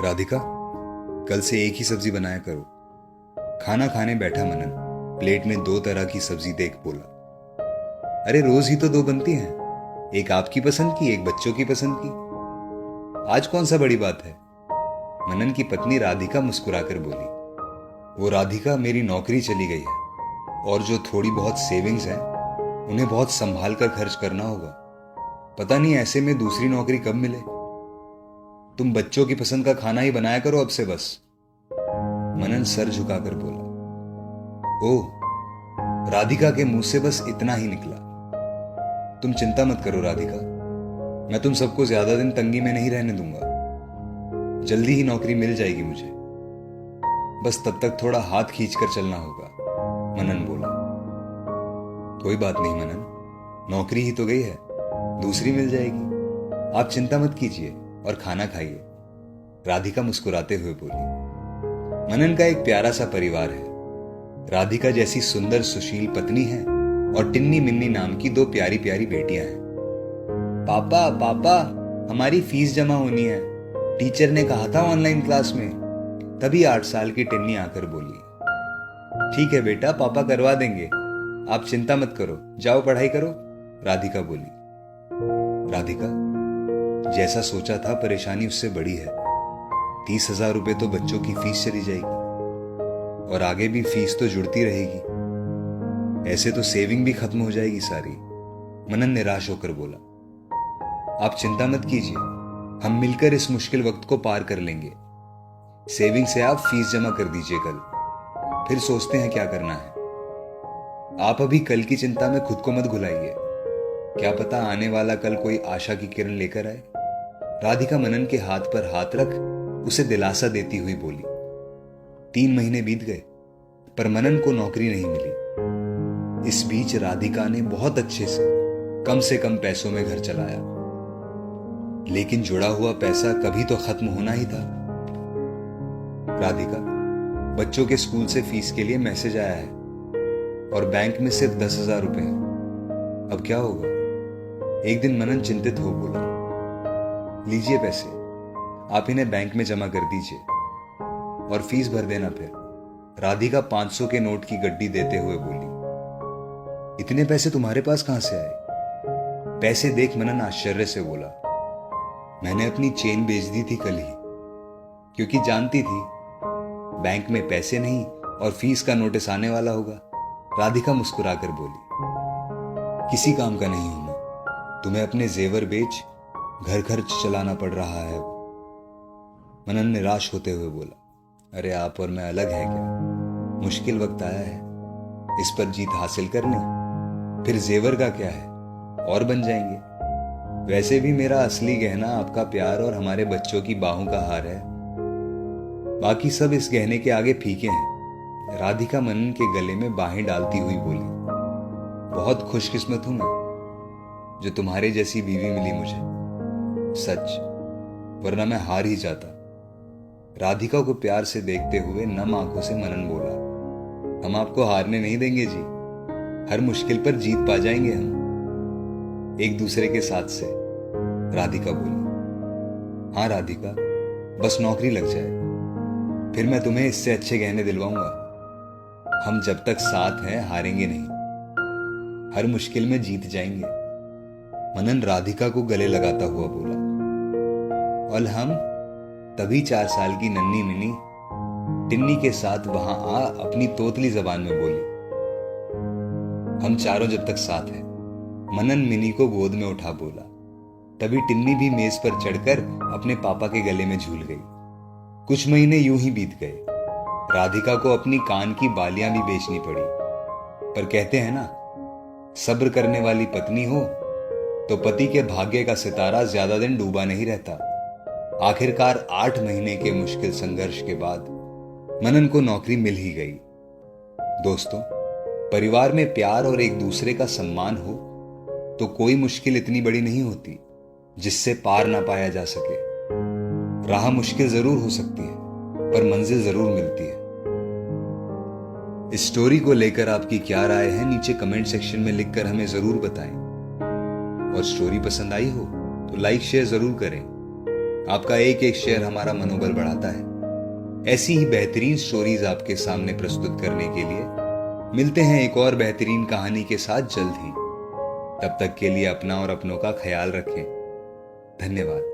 राधिका, कल से एक ही सब्जी बनाया करो। खाना खाने बैठा मनन प्लेट में 2 तरह की सब्जी देख बोला, अरे रोज ही तो 2 बनती हैं, एक आपकी पसंद की, एक बच्चों की पसंद की। आज कौन सा बड़ी बात है? मनन की पत्नी राधिका मुस्कुराकर बोली, वो राधिका मेरी नौकरी चली गई है और जो थोड़ी बहुत सेविंग्स हैं उन्हें बहुत संभाल कर खर्च करना होगा। पता नहीं ऐसे में दूसरी नौकरी कब मिले। तुम बच्चों की पसंद का खाना ही बनाया करो अब से बस। मनन सर झुकाकर बोला। ओह, राधिका के मुंह से बस इतना ही निकला। तुम चिंता मत करो राधिका, मैं तुम सबको ज्यादा दिन तंगी में नहीं रहने दूंगा। जल्दी ही नौकरी मिल जाएगी मुझे, बस तब तक थोड़ा हाथ खींचकर चलना होगा, मनन बोला। कोई बात नहीं मनन, नौकरी ही तो गई है, दूसरी मिल जाएगी। आप चिंता मत कीजिए और खाना खाइए, राधिका मुस्कुराते हुए बोली। मनन का एक प्यारा सा परिवार है। राधिका जैसी सुंदर सुशील पत्नी है और टिन्नी मिन्नी नाम की 2 प्यारी प्यारी बेटियां हैं। पापा पापा, हमारी फीस जमा होनी है, टीचर ने कहा था ऑनलाइन क्लास में। तभी 8 साल की टिन्नी आकर बोली। ठीक है बेटा, पापा करवा देंगे, आप चिंता मत करो, जाओ पढ़ाई करो, राधिका बोली। राधिका, जैसा सोचा था परेशानी उससे बड़ी है। 30,000 रुपए तो बच्चों की फीस चली जाएगी और आगे भी फीस तो जुड़ती रहेगी। ऐसे तो सेविंग भी खत्म हो जाएगी सारी, मनन निराश होकर बोला। आप चिंता मत कीजिए, हम मिलकर इस मुश्किल वक्त को पार कर लेंगे। सेविंग से आप फीस जमा कर दीजिए कल, फिर सोचते हैं क्या करना है। आप अभी कल की चिंता में खुद को मत घुलाइए, क्या पता आने वाला कल कोई आशा की किरण लेकर आए। राधिका मनन के हाथ पर हाथ रख उसे दिलासा देती हुई बोली। 3 महीने बीत गए पर मनन को नौकरी नहीं मिली। इस बीच राधिका ने बहुत अच्छे से कम पैसों में घर चलाया, लेकिन जुड़ा हुआ पैसा कभी तो खत्म होना ही था। राधिका, बच्चों के स्कूल से फीस के लिए मैसेज आया है और बैंक में सिर्फ 10,000 रुपए हैं। अब क्या होगा? एक दिन मनन चिंतित हो बोला, लीजिए पैसे, आप इन्हें बैंक में जमा कर दीजिए और फीस भर देना फिर। राधिका 500 के नोट की गड्डी देते हुए बोली। इतने पैसे तुम्हारे पास कहां से आए? पैसे देख मनन आश्चर्य से बोला, मैंने अपनी चेन बेच दी थी कल ही, क्योंकि जानती थी बैंक में पैसे नहीं और फीस का नोटिस आने वाला होगा। राधिका मुस्कुराकर बोली, किसी काम का नहीं हूं मैं, तुम्हें अपने जेवर बेच घर खर्च चलाना पड़ रहा है। मनन निराश होते हुए बोला, अरे आप और मैं अलग हैं क्या? मुश्किल वक्त आया है, इस पर जीत हासिल करने, फिर जेवर का क्या है, और बन जाएंगे। वैसे भी मेरा असली गहना आपका प्यार और हमारे बच्चों की बाहों का हार है, बाकी सब इस गहने के आगे फीके हैं। राधिका मनन के गले में बाहें डालती हुई बोली, बहुत खुशकिस्मत हूं मैं जो तुम्हारे जैसी बीवी मिली मुझे, सच, वरना मैं हार ही जाता। राधिका को प्यार से देखते हुए नम आंखों से मनन बोला, हम आपको हारने नहीं देंगे जी, हर मुश्किल पर जीत पा जाएंगे हम, एक दूसरे के साथ से, राधिका बोली। हाँ राधिका, बस नौकरी लग जाए, फिर मैं तुम्हें इससे अच्छे गहने दिलवाऊंगा। हम जब तक साथ हैं हारेंगे नहीं, हर मुश्किल में जीत जाएंगे, मनन राधिका को गले लगाता हुआ बोला। और हम तभी 4 साल की नन्ही मिनी टिन्नी के साथ वहां आ अपनी तोतली जबान में बोली, हम चारों जब तक साथ हैं, मनन मिनी को गोद में उठा बोला। तभी टिन्नी भी मेज पर चढ़कर अपने पापा के गले में झूल गई। कुछ महीने यूं ही बीत गए। राधिका को अपनी कान की बालियां भी बेचनी पड़ी, पर कहते हैं ना, सब्र करने वाली पत्नी हो तो पति के भाग्य का सितारा ज्यादा दिन डूबा नहीं रहता। आखिरकार 8 महीने के मुश्किल संघर्ष के बाद मनन को नौकरी मिल ही गई। दोस्तों, परिवार में प्यार और एक दूसरे का सम्मान हो तो कोई मुश्किल इतनी बड़ी नहीं होती जिससे पार ना पाया जा सके। राह मुश्किल जरूर हो सकती है पर मंजिल जरूर मिलती है। इस स्टोरी को लेकर आपकी क्या राय है नीचे कमेंट सेक्शन में लिखकर हमें जरूर बताएं। और स्टोरी पसंद आई हो तो लाइक शेयर जरूर करें। आपका एक एक शेयर हमारा मनोबल बढ़ाता है। ऐसी ही बेहतरीन स्टोरीज आपके सामने प्रस्तुत करने के लिए मिलते हैं एक और बेहतरीन कहानी के साथ जल्द ही। तब तक के लिए अपना और अपनों का ख्याल रखें। धन्यवाद।